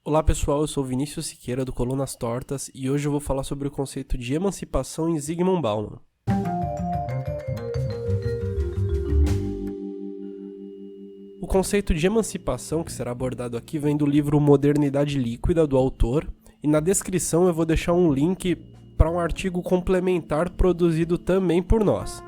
Olá pessoal, eu sou Vinícius Siqueira do Colunas Tortas e hoje eu vou falar sobre o conceito de emancipação em Zygmunt Bauman. O conceito de emancipação que será abordado aqui vem do livro Modernidade Líquida, do autor, e na descrição eu vou deixar um link para um artigo complementar produzido também por nós.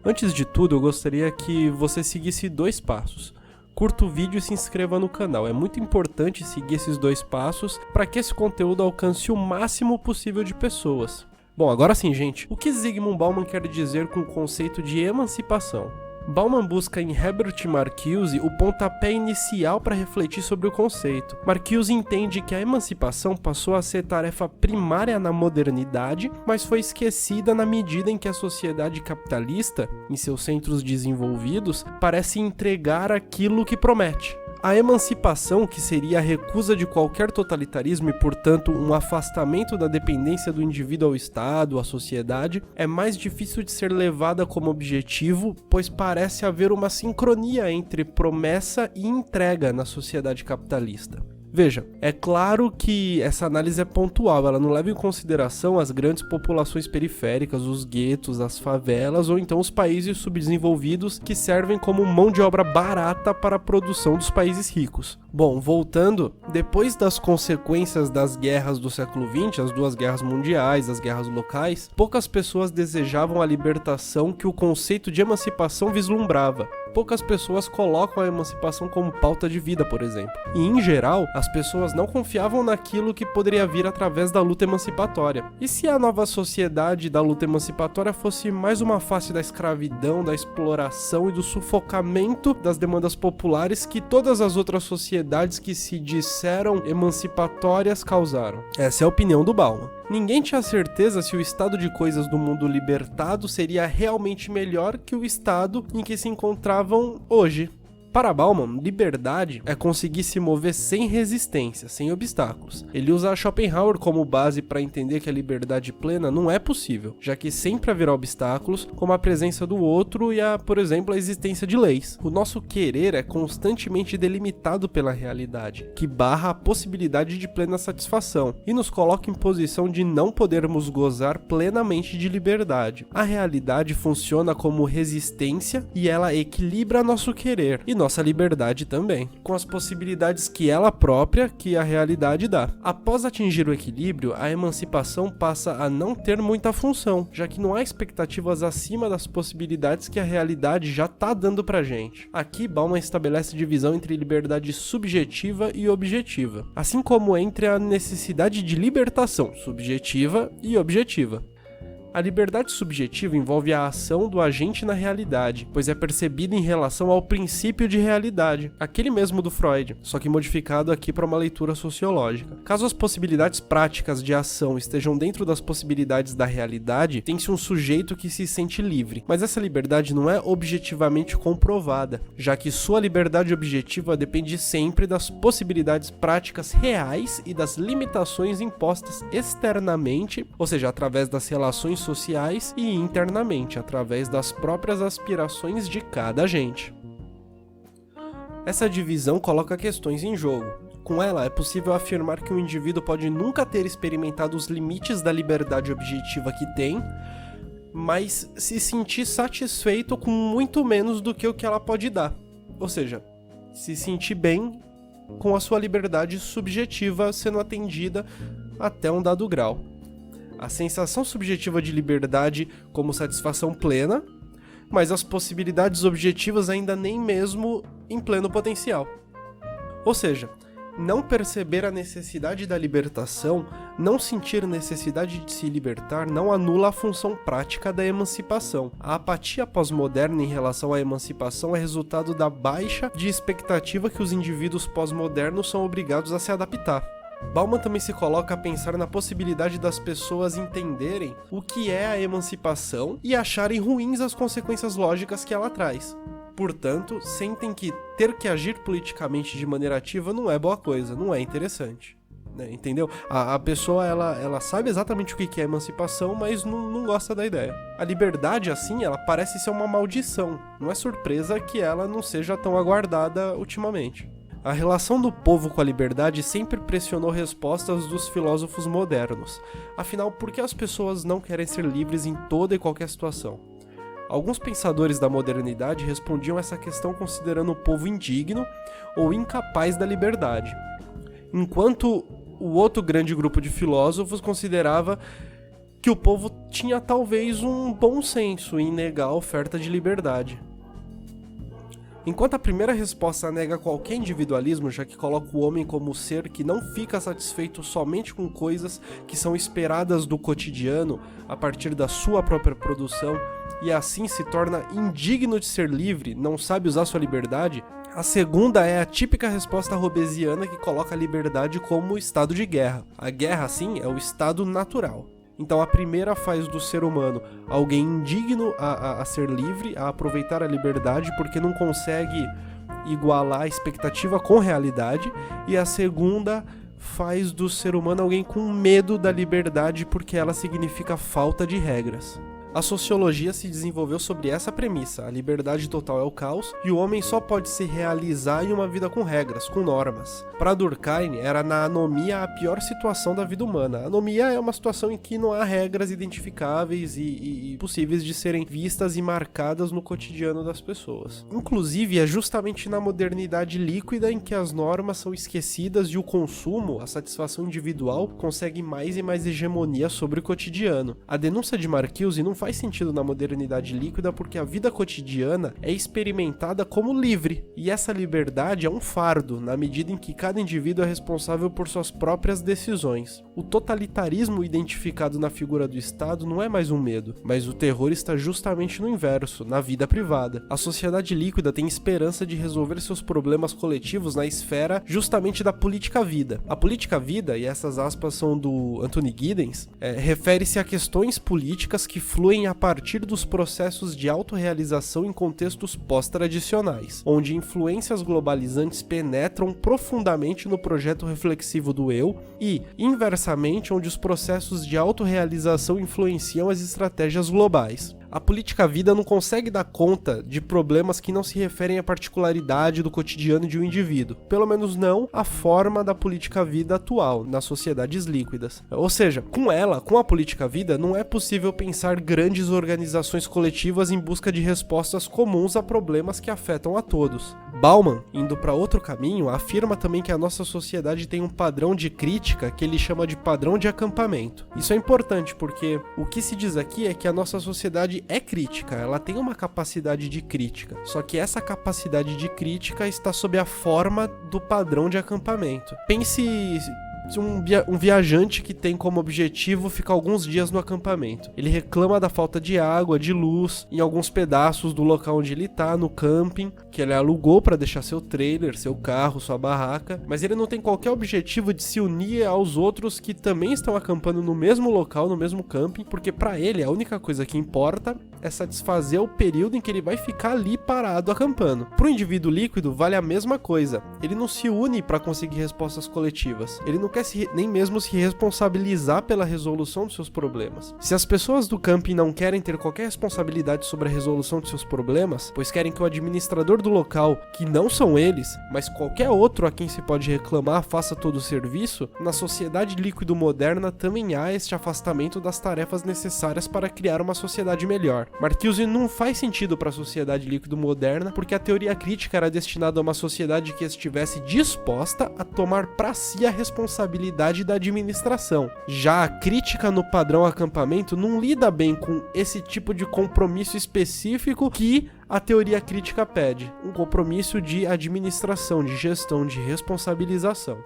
Antes de tudo, eu gostaria que você seguisse 2 passos. Curta o vídeo e se inscreva no canal. É muito importante seguir esses 2 passos para que esse conteúdo alcance o máximo possível de pessoas. Bom, agora sim, gente. O que Zygmunt Bauman quer dizer com o conceito de emancipação? Bauman busca em Herbert Marcuse o pontapé inicial para refletir sobre o conceito. Marcuse entende que a emancipação passou a ser tarefa primária na modernidade, mas foi esquecida na medida em que a sociedade capitalista, em seus centros desenvolvidos, parece entregar aquilo que promete. A emancipação, que seria a recusa de qualquer totalitarismo e, portanto, um afastamento da dependência do indivíduo ao Estado, à sociedade, é mais difícil de ser levada como objetivo, pois parece haver uma sincronia entre promessa e entrega na sociedade capitalista. Veja, é claro que essa análise é pontual, ela não leva em consideração as grandes populações periféricas, os guetos, as favelas ou então os países subdesenvolvidos que servem como mão de obra barata para a produção dos países ricos. Bom, voltando, depois das consequências das guerras do século XX, as 2 guerras mundiais, as guerras locais, poucas pessoas desejavam a libertação que o conceito de emancipação vislumbrava. Poucas pessoas colocam a emancipação como pauta de vida, por exemplo. E, em geral, as pessoas não confiavam naquilo que poderia vir através da luta emancipatória. E se a nova sociedade da luta emancipatória fosse mais uma face da escravidão, da exploração e do sufocamento das demandas populares que todas as outras sociedades que se disseram emancipatórias causaram? Essa é a opinião do Bauman. Ninguém tinha certeza se o estado de coisas do mundo libertado seria realmente melhor que o estado em que se encontravam hoje. Para Bauman, liberdade é conseguir se mover sem resistência, sem obstáculos. Ele usa Schopenhauer como base para entender que a liberdade plena não é possível, já que sempre haverá obstáculos, como a presença do outro e, por exemplo, a existência de leis. O nosso querer é constantemente delimitado pela realidade, que barra a possibilidade de plena satisfação, e nos coloca em posição de não podermos gozar plenamente de liberdade. A realidade funciona como resistência e ela equilibra nosso querer, e nossa liberdade também, com as possibilidades que ela própria, que a realidade dá. Após atingir o equilíbrio, a emancipação passa a não ter muita função, já que não há expectativas acima das possibilidades que a realidade já está dando pra gente. Aqui, Bauman estabelece divisão entre liberdade subjetiva e objetiva, assim como entre a necessidade de libertação subjetiva e objetiva. A liberdade subjetiva envolve a ação do agente na realidade, pois é percebida em relação ao princípio de realidade, aquele mesmo do Freud, só que modificado aqui para uma leitura sociológica. Caso as possibilidades práticas de ação estejam dentro das possibilidades da realidade, tem-se um sujeito que se sente livre, mas essa liberdade não é objetivamente comprovada, já que sua liberdade objetiva depende sempre das possibilidades práticas reais e das limitações impostas externamente, ou seja, através das relações sociais e internamente, através das próprias aspirações de cada agente. Essa divisão coloca questões em jogo. Com ela, é possível afirmar que um indivíduo pode nunca ter experimentado os limites da liberdade objetiva que tem, mas se sentir satisfeito com muito menos do que o que ela pode dar. Ou seja, se sentir bem com a sua liberdade subjetiva sendo atendida até um dado grau. A sensação subjetiva de liberdade como satisfação plena, mas as possibilidades objetivas ainda nem mesmo em pleno potencial. Ou seja, não perceber a necessidade da libertação, não sentir necessidade de se libertar, não anula a função prática da emancipação. A apatia pós-moderna em relação à emancipação é resultado da baixa de expectativa que os indivíduos pós-modernos são obrigados a se adaptar. Bauman também se coloca a pensar na possibilidade das pessoas entenderem o que é a emancipação e acharem ruins as consequências lógicas que ela traz. Portanto, sentem que ter que agir politicamente de maneira ativa não é boa coisa, não é interessante. Entendeu? A pessoa, ela sabe exatamente o que é emancipação, mas não gosta da ideia. A liberdade, assim, ela parece ser uma maldição. Não é surpresa que ela não seja tão aguardada ultimamente. A relação do povo com a liberdade sempre pressionou respostas dos filósofos modernos. Afinal, por que as pessoas não querem ser livres em toda e qualquer situação? Alguns pensadores da modernidade respondiam essa questão considerando o povo indigno ou incapaz da liberdade, enquanto o outro grande grupo de filósofos considerava que o povo tinha talvez um bom senso em negar a oferta de liberdade. Enquanto a primeira resposta nega qualquer individualismo, já que coloca o homem como ser que não fica satisfeito somente com coisas que são esperadas do cotidiano a partir da sua própria produção e assim se torna indigno de ser livre, não sabe usar sua liberdade, a segunda é a típica resposta hobbesiana que coloca a liberdade como estado de guerra. A guerra, assim, é o estado natural. Então a primeira faz do ser humano alguém indigno a ser livre, a aproveitar a liberdade porque não consegue igualar a expectativa com realidade, e a segunda faz do ser humano alguém com medo da liberdade porque ela significa falta de regras. A sociologia se desenvolveu sobre essa premissa: a liberdade total é o caos e o homem só pode se realizar em uma vida com regras, com normas. Para Durkheim, era na anomia a pior situação da vida humana. A anomia é uma situação em que não há regras identificáveis e possíveis de serem vistas e marcadas no cotidiano das pessoas. Inclusive, é justamente na modernidade líquida em que as normas são esquecidas e o consumo, a satisfação individual, consegue mais e mais hegemonia sobre o cotidiano. A denúncia de Marcuse não faz sentido na modernidade líquida porque a vida cotidiana é experimentada como livre, e essa liberdade é um fardo, na medida em que cada indivíduo é responsável por suas próprias decisões. O totalitarismo identificado na figura do Estado não é mais um medo, mas o terror está justamente no inverso, na vida privada. A sociedade líquida tem esperança de resolver seus problemas coletivos na esfera justamente da política-vida. A política-vida, e essas aspas são do Anthony Giddens, refere-se a questões políticas que fluem a partir dos processos de autorrealização em contextos pós-tradicionais, onde influências globalizantes penetram profundamente no projeto reflexivo do eu e, inversamente, onde os processos de autorrealização influenciam as estratégias globais. A política-vida não consegue dar conta de problemas que não se referem à particularidade do cotidiano de um indivíduo, pelo menos não a forma da política-vida atual, nas sociedades líquidas. Ou seja, com a política-vida, não é possível pensar grandes organizações coletivas em busca de respostas comuns a problemas que afetam a todos. Bauman, indo para outro caminho, afirma também que a nossa sociedade tem um padrão de crítica que ele chama de padrão de acampamento. Isso é importante porque o que se diz aqui é que a nossa sociedade é crítica, ela tem uma capacidade de crítica, só que essa capacidade de crítica está sob a forma do padrão de acampamento. Pense um viajante que tem como objetivo ficar alguns dias no acampamento. Ele reclama da falta de água, de luz, em alguns pedaços do local onde ele está, no camping, que ele alugou para deixar seu trailer, seu carro, sua barraca, mas ele não tem qualquer objetivo de se unir aos outros que também estão acampando no mesmo local, no mesmo camping, porque para ele a única coisa que importa é satisfazer o período em que ele vai ficar ali parado acampando. Para o indivíduo líquido vale a mesma coisa. Ele não se une para conseguir respostas coletivas. Ele não quer nem mesmo se responsabilizar pela resolução dos seus problemas. Se as pessoas do camping não querem ter qualquer responsabilidade sobre a resolução de seus problemas, pois querem que o administrador do local, que não são eles, mas qualquer outro a quem se pode reclamar, faça todo o serviço, na sociedade líquido moderna também há este afastamento das tarefas necessárias para criar uma sociedade melhor. Marcuse não faz sentido para a sociedade líquido moderna porque a teoria crítica era destinada a uma sociedade que estivesse disposta a tomar para si a responsabilidade da administração. Já a crítica no padrão acampamento não lida bem com esse tipo de compromisso específico que a teoria crítica pede, um compromisso de administração, de gestão, de responsabilização.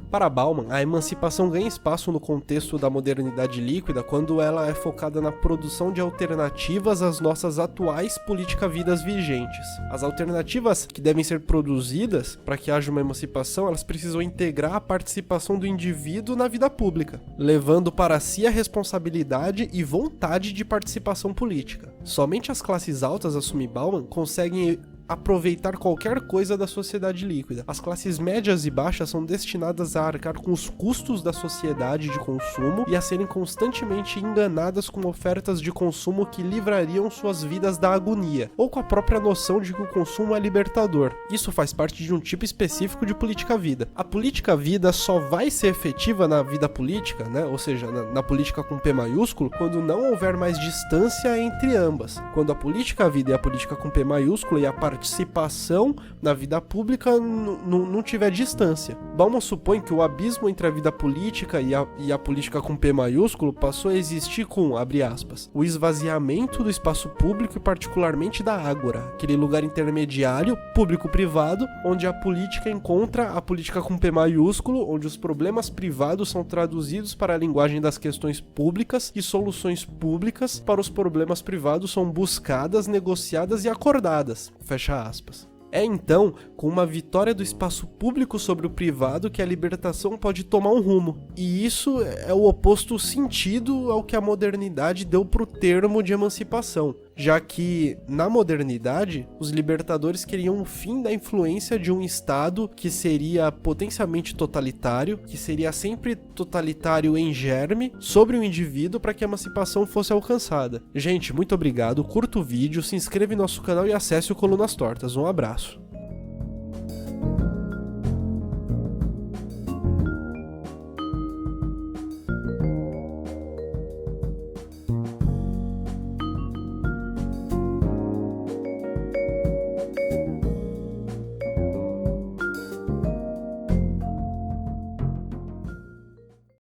Para Bauman, a emancipação ganha espaço no contexto da modernidade líquida quando ela é focada na produção de alternativas às nossas atuais política-vidas vigentes. As alternativas que devem ser produzidas para que haja uma emancipação, elas precisam integrar a participação do indivíduo na vida pública, levando para si a responsabilidade e vontade de participação política. Somente as classes altas, assume Bauman, conseguem aproveitar qualquer coisa da sociedade líquida. As classes médias e baixas são destinadas a arcar com os custos da sociedade de consumo e a serem constantemente enganadas com ofertas de consumo que livrariam suas vidas da agonia, ou com a própria noção de que o consumo é libertador. Isso faz parte de um tipo específico de política-vida. A política-vida só vai ser efetiva na vida política, né? Ou seja, na política com P maiúsculo, quando não houver mais distância entre ambas. Quando a política-vida e a política com P maiúsculo e a participação na vida pública não tiver distância. Bauman supõe que o abismo entre a vida política e a política com P maiúsculo passou a existir com, abre aspas, o esvaziamento do espaço público e particularmente da ágora, aquele lugar intermediário, público-privado, onde a política encontra a política com P maiúsculo, onde os problemas privados são traduzidos para a linguagem das questões públicas e soluções públicas para os problemas privados são buscadas, negociadas e acordadas, fecha aspas. É então com uma vitória do espaço público sobre o privado que a libertação pode tomar um rumo. E isso é o oposto sentido ao que a modernidade deu para o termo de emancipação, já que, na modernidade, os libertadores queriam o fim da influência de um Estado que seria potencialmente totalitário, que seria sempre totalitário em germe, sobre o indivíduo para que a emancipação fosse alcançada. Gente, muito obrigado, curta o vídeo, se inscreva em nosso canal e acesse o Colunas Tortas. Um abraço.